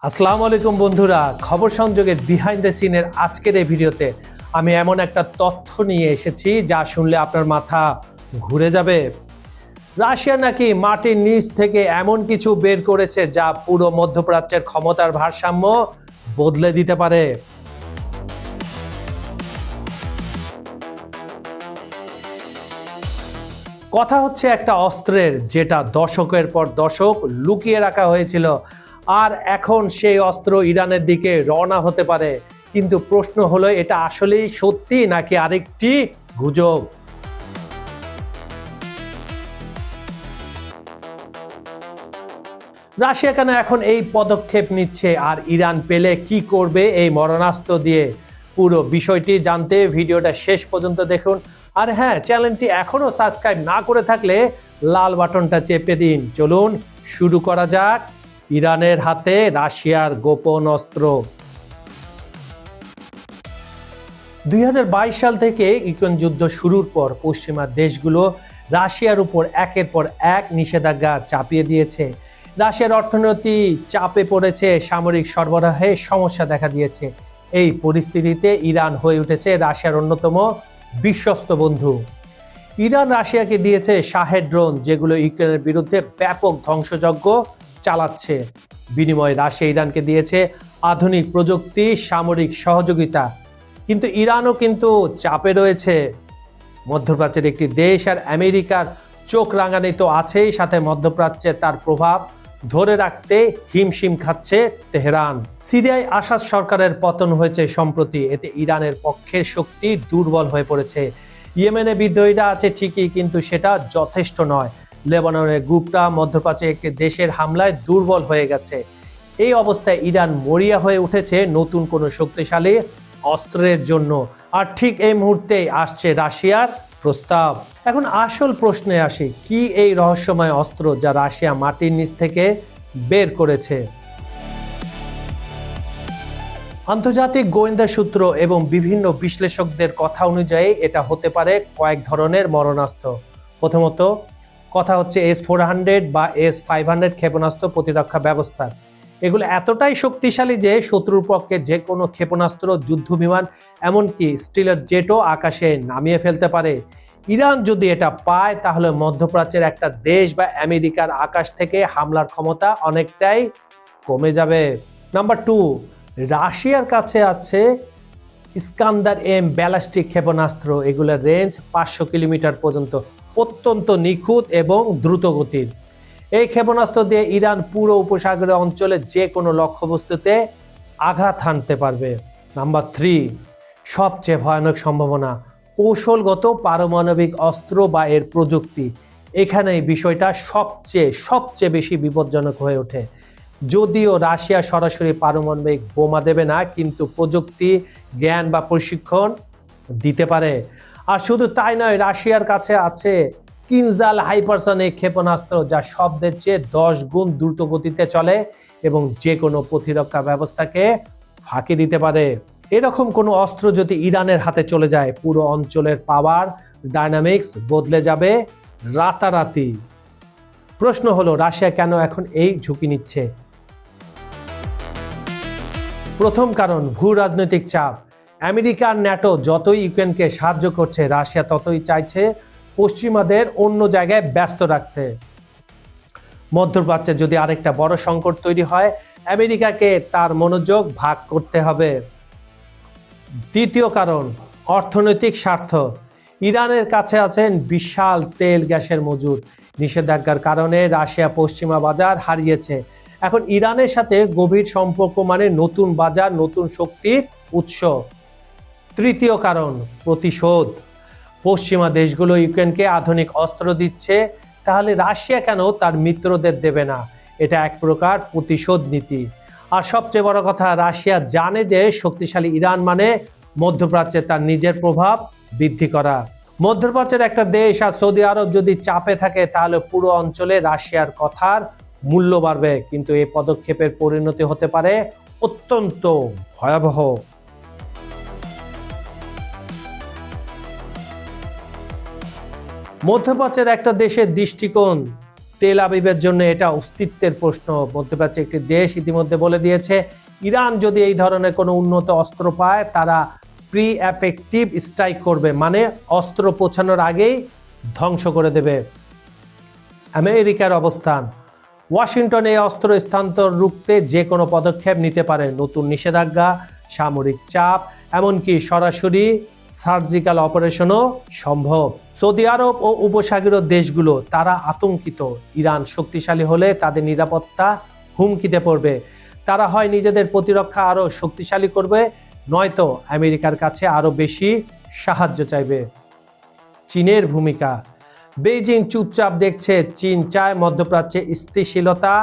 আসসালামু আলাইকুম বন্ধুরা, খবর সংযোগের বিহাইন্ড দ্য সিনের আজকের এই ভিডিওতে আমি এমন একটা তথ্য নিয়ে এসেছি যা শুনলে আপনার মাথা ঘুরে যাবে। রাশিয়া নাকি মাটির নিচ থেকে এমন কিছু বের করেছে যা পুরো মধ্যপ্রাচ্যের ক্ষমতার ভারসাম্য বদলে দিতে পারে। কথা হচ্ছে একটা অস্ত্রের যেটা দশকের পর দশক লুকিয়ে রাখা হয়েছিল, আর এখন সেই অস্ত্র ইরানের দিকে রওনা হতে পারে। কিন্তু প্রশ্ন হলো, এটা আসলেই সত্যি নাকি আরেকটি গুজব? রাশিয়া কেন এখন এই পদক্ষেপ নিচ্ছে, আর ইরান পেলে কি করবে এই মরণাস্ত্র দিয়ে? পুরো বিষয়টি জানতে ভিডিওটা শেষ পর্যন্ত দেখুন। আর হ্যাঁ, চ্যানেলটি এখনো সাবস্ক্রাইব না করে থাকলে লাল বাটনটা চেপে দিন। চলুন শুরু করা যাক। ইরানের হাতে রাশিয়ার গোপন অস্ত্র। 2022 সাল থেকে ইউক্রেন যুদ্ধ শুরুর পর পশ্চিমা দেশগুলো রাশিয়ার উপর একের পর এক নিষেধাজ্ঞা চাপিয়ে দিয়েছে। রাশিয়ার অর্থনীতি চাপে পড়েছে, সামরিক সরবরাহে সমস্যা দেখা দিয়েছে। এই পরিস্থিতিতে ইরান হয়ে উঠেছে রাশিয়ার অন্যতম বিশ্বস্ত বন্ধু। ইরান রাশিয়াকে দিয়েছে শাহেদ ড্রোন, যেগুলো ইউক্রেনের বিরুদ্ধে ব্যাপক ধ্বংসযজ্ঞ চালাচ্ছে। বিনিময়ে রাশিয়া ইরানকে দিয়েছে আধুনিক প্রযুক্তি, সামরিক সহযোগিতা। কিন্তু ইরানও কিন্তু চাপে রয়েছে। মধ্যপ্রাচ্যের একটি দেশ, আর আমেরিকার চোখ রাঙানি তো আছেই, সাথে মধ্যপ্রাচ্যে তার প্রভাব ধরে রাখতে হিমশিম খাচ্ছে তেহরান। সিরিয়ায় আসাদ সরকারের পতন হয়েছে সম্প্রতি, এতে ইরানের পক্ষের শক্তি দুর্বল হয়ে পড়েছে। ইয়েমেনে বিদ্রোহীরা আছে ঠিকই, কিন্তু সেটা যথেষ্ট নয়। লেবাননের গ্রুপটা মধ্যপ্রাচ্যে একটি দেশের হামলায় দুর্বল হয়ে গেছে। এই অবস্থায় ইরান মরিয়া হয়ে উঠেছে নতুন কোনো শক্তিশালী অস্ত্রের জন্য। আর ঠিক এই মুহূর্তেই আসছে রাশিয়ার প্রস্তাব। এখন আসল প্রশ্নে আসি, কি এই রহস্যময় অস্ত্র যা রাশিয়া মাটির নিচ থেকে বের করেছে? আন্তর্জাতিক গোয়েন্দা সূত্র এবং বিভিন্ন বিশ্লেষকদের কথা অনুযায়ী এটা হতে পারে কয়েক ধরনের মরণাস্ত্র। প্রথমত কথা হচ্ছে S-400 বা S-500 ক্ষেপণাস্ত্র প্রতিরক্ষা ব্যবস্থা। এগুলো এতটাই শক্তিশালী যে শত্রুর পক্ষে যে কোনো ক্ষেপণাস্ত্র, যুদ্ধ বিমান, এমনকি স্টিলের জেটও আকাশে নামিয়ে ফেলতে পারে। ইরান যদি এটা পায়, তাহলে মধ্যপ্রাচ্যের একটা দেশ বা আমেরিকার আকাশ থেকে হামলার ক্ষমতা অনেকটাই কমে যাবে। নাম্বার 2, রাশিয়ার কাছে আছে ইস্কান্দার-M ব্যালিস্টিক ক্ষেপণাস্ত্র। এগুলোর রেঞ্জ 500 কিলোমিটার পর্যন্ত, অত্যন্ত নিখুঁত এবং দ্রুতগতির। এই ক্ষেপণাস্ত্র দিয়ে ইরান পুরো উপসাগরীয় অঞ্চলে যে কোনো লক্ষ্যবস্তুতে আঘাত হানতে পারবে। নাম্বার 3, সবচেয়ে ভয়ানক সম্ভাবনা, কৌশলগত পারমাণবিক অস্ত্র বা এর প্রযুক্তি। এখানে এই বিষয়টা সবচেয়ে বেশি বিপজ্জনক হয়ে ওঠে। যদিও রাশিয়া সরাসরি পারমাণবিক বোমা দেবে না, কিন্তু প্রযুক্তি, জ্ঞান বা প্রশিক্ষণ দিতে পারে। আর শুধু তাই নয়, রাশিয়ার কাছে আছে কিনজাল হাইপারসনিক ক্ষেপণাস্ত্র, যা শব্দের চেয়ে 10 গুণ দ্রুত গতিতে চলে এবং যে কোনো প্রতিরক্ষা ব্যবস্থাকে ফাঁকি দিতে পারে। এরকম কোনো অস্ত্র যদি ইরানের হাতে চলে যায়, পুরো অঞ্চলের পাওয়ার ডায়নামিক্স বদলে যাবে রাতারাতি। প্রশ্ন হলো, রাশিয়া কেন এখন এই ঝুঁকি নিচ্ছে? প্রথম কারণ, ভূ রাজনৈতিক চাপ। আমেরিকা আর ন্যাটো যতই ইউক্রেনকে সাহায্য করছে, রাশিয়া ততই চাইছে পশ্চিমাদের অন্য জায়গায় ব্যস্ত রাখতে। মধ্যপ্রাচ্যে যদি আরেকটা বড় সংকট তৈরি হয়, আমেরিকাকে তার মনোযোগ ভাগ করতে হবে। দ্বিতীয় কারণ, অর্থনৈতিক স্বার্থ। ইরানের কাছে আছেন বিশাল তেল গ্যাসের মজুদ। নিষেধাজ্ঞার কারণে রাশিয়া পশ্চিমা বাজার হারিয়েছে। এখন ইরানের সাথে গভীর সম্পর্ক মানে নতুন বাজার, নতুন শক্তির উৎস। তৃতীয় কারণ, প্রতিশোধ। পশ্চিমা দেশগুলো ইউক্রেনকে আধুনিক অস্ত্র দিচ্ছে, তাহলে রাশিয়া কেন তার মিত্রদের দেবে না? এটা এক প্রকার প্রতিশোধ নীতি। আর সবচেয়ে বড় কথা, রাশিয়া জানে যে শক্তিশালী ইরান মানে মধ্যপ্রাচ্যে তার নিজের প্রভাব বৃদ্ধি করা। মধ্যপ্রাচ্যের একটা দেশ আর সৌদি আরব যদি চাপে থাকে, তাহলে পুরো অঞ্চলে রাশিয়ার কথার মূল্য বাড়বে। কিন্তু এই পদক্ষেপের পরিণতি হতে পারে অত্যন্ত ভয়াবহ। মধ্যপ্রাচ্যের একটা দেশের দৃষ্টিকোণ তেল আবিবের জন্য এটা অস্তিত্বের প্রশ্ন। মধ্যপ্রাচ্যে একটি দেশ ইতিমধ্যে বলে দিয়েছে ইরান যদি এই ধরনের কোনো উন্নত অস্ত্র পায় তারা প্রি এফেক্টিভ স্ট্রাইক করবে, মানে অস্ত্র পৌঁছানোর আগেই ধ্বংস করে দেবে। আমেরিকার অবস্থান, ওয়াশিংটন এই অস্ত্র স্থানান্তর রুখতে যে কোনো পদক্ষেপ নিতে পারে, নতুন নিষেধাজ্ঞা, সামরিক চাপ, এমনকি সরাসরি সার্জিক্যাল অপারেশনও সম্ভব। সৌদি আরব ও উপসাগরীয় দেশগুলো তারা আতঙ্কিত, ইরান শক্তিশালী হলে তাদের নিরাপত্তা হুমকিতে পড়বে। তারা হয় নিজেদের প্রতিরক্ষা আরও শক্তিশালী করবে, নয়তো আমেরিকার কাছে আরও বেশি সাহায্য চাইবে। চীনের ভূমিকা, বেইজিং চুপচাপ দেখছে, চীন চায় মধ্যপ্রাচ্যে স্থিতিশীলতা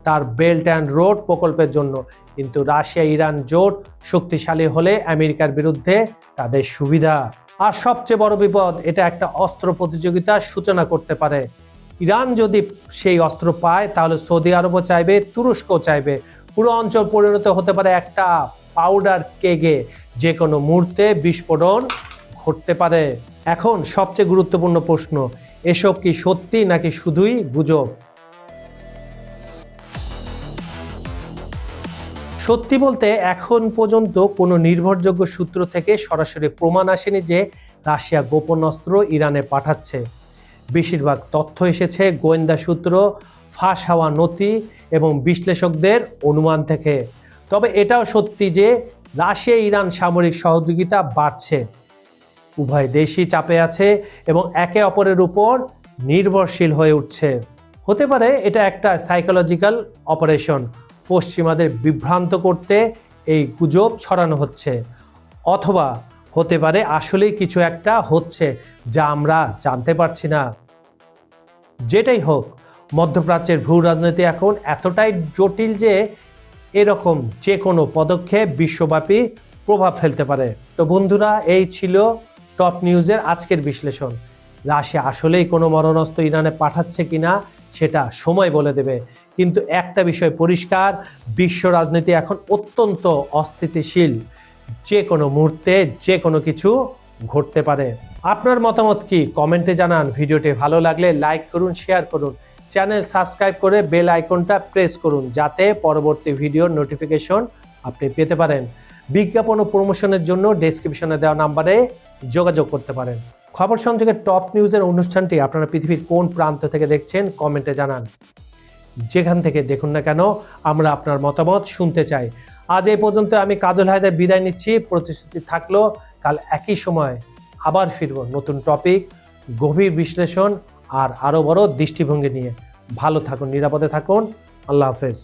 তার বেল্ট অ্যান্ড রোড প্রকল্পের জন্য, কিন্তু রাশিয়া ইরান জোট শক্তিশালী হলে আমেরিকার বিরুদ্ধে তাদের সুবিধা। আর সবচেয়ে বড় বিপদ, এটা একটা অস্ত্র প্রতিযোগিতার সূচনা করতে পারে। ইরান যদি সেই অস্ত্র পায় তাহলে সৌদি আরবও চাইবে, তুরস্কও চাইবে। পুরো অঞ্চল পরিণত হতে পারে একটা পাউডার কেগে, যে কোনো মুহূর্তে বিস্ফোরণ ঘটতে পারে। এখন সবচেয়ে গুরুত্বপূর্ণ প্রশ্ন, এসব কি সত্যি নাকি শুধুই গুজব? সত্যি বলতে এখন পর্যন্ত কোনো নির্ভরযোগ্য সূত্র থেকে সরাসরি প্রমাণ আসেনি যে রাশিয়া গোপন অস্ত্র ইরানে পাঠাচ্ছে। বেশিরভাগ তথ্য এসেছে গোয়েন্দা সূত্র, ফাঁস হওয়া নথি এবং বিশ্লেষকদের অনুমান থেকে। তবে এটাও সত্যি যে রাশিয়া ইরান সামরিক সহযোগিতা বাড়ছে, উভয় দেশই চাপে আছে এবং একে অপরের উপর নির্ভরশীল হয়ে উঠছে। হতে পারে এটা একটা সাইকোলজিক্যাল অপারেশন, পশ্চিমাদের বিভ্রান্ত করতে এই গুজব ছড়ানো হচ্ছে, অথবা হতে পারে আসলেই কিছু একটা হচ্ছে যা আমরা জানতে পারছি না। যেটাই হোক, মধ্যপ্রাচ্যের ভূ রাজনীতি এখন এতটাই জটিল যে এরকম যে কোনো পদক্ষেপ বিশ্বব্যাপী প্রভাব ফেলতে পারে। তো বন্ধুরা, এই ছিল টপ নিউজের আজকের বিশ্লেষণ। রাশিয়া আসলেই কোনো মরণাস্ত্র ইরানে পাঠাচ্ছে কিনা সেটা সময় বলে দেবে, কিন্তু একটা বিষয় পরিষ্কার, বিশ্ব রাজনীতি এখন অত্যন্ত অস্থিতিশীল, যে কোনো মুহূর্তে যে কোনো কিছু ঘটতে পারে। আপনার মতামত কি কমেন্টে জানান। ভিডিওটি ভালো লাগলে লাইক করুন, শেয়ার করুন, চ্যানেল সাবস্ক্রাইব করে বেল আইকনটা প্রেস করুন যাতে পরবর্তী ভিডিওর নোটিফিকেশন আপনি পেতে পারেন। বিজ্ঞাপন ও প্রমোশনের জন্য ডেসক্রিপশনে দেওয়া নাম্বারে যোগাযোগ করতে পারেন। খবর সংযোগের টপ নিউজের অনুষ্ঠানটি আপনারা পৃথিবীর কোন প্রান্ত থেকে দেখছেন কমেন্টে জানান। যেখান থেকে দেখুন না কেন, আমরা আপনার মতামত শুনতে চাই। আজ এই পর্যন্ত আমি কাজল হায়দার বিদায় নিচ্ছি। প্রতিশ্রুতি থাকলো কাল একই সময় আবার ফিরব নতুন টপিক, গভীর বিশ্লেষণ আর আরও বড় দৃষ্টিভঙ্গি নিয়ে। ভালো থাকুন, নিরাপদে থাকুন। আল্লাহ হাফেজ।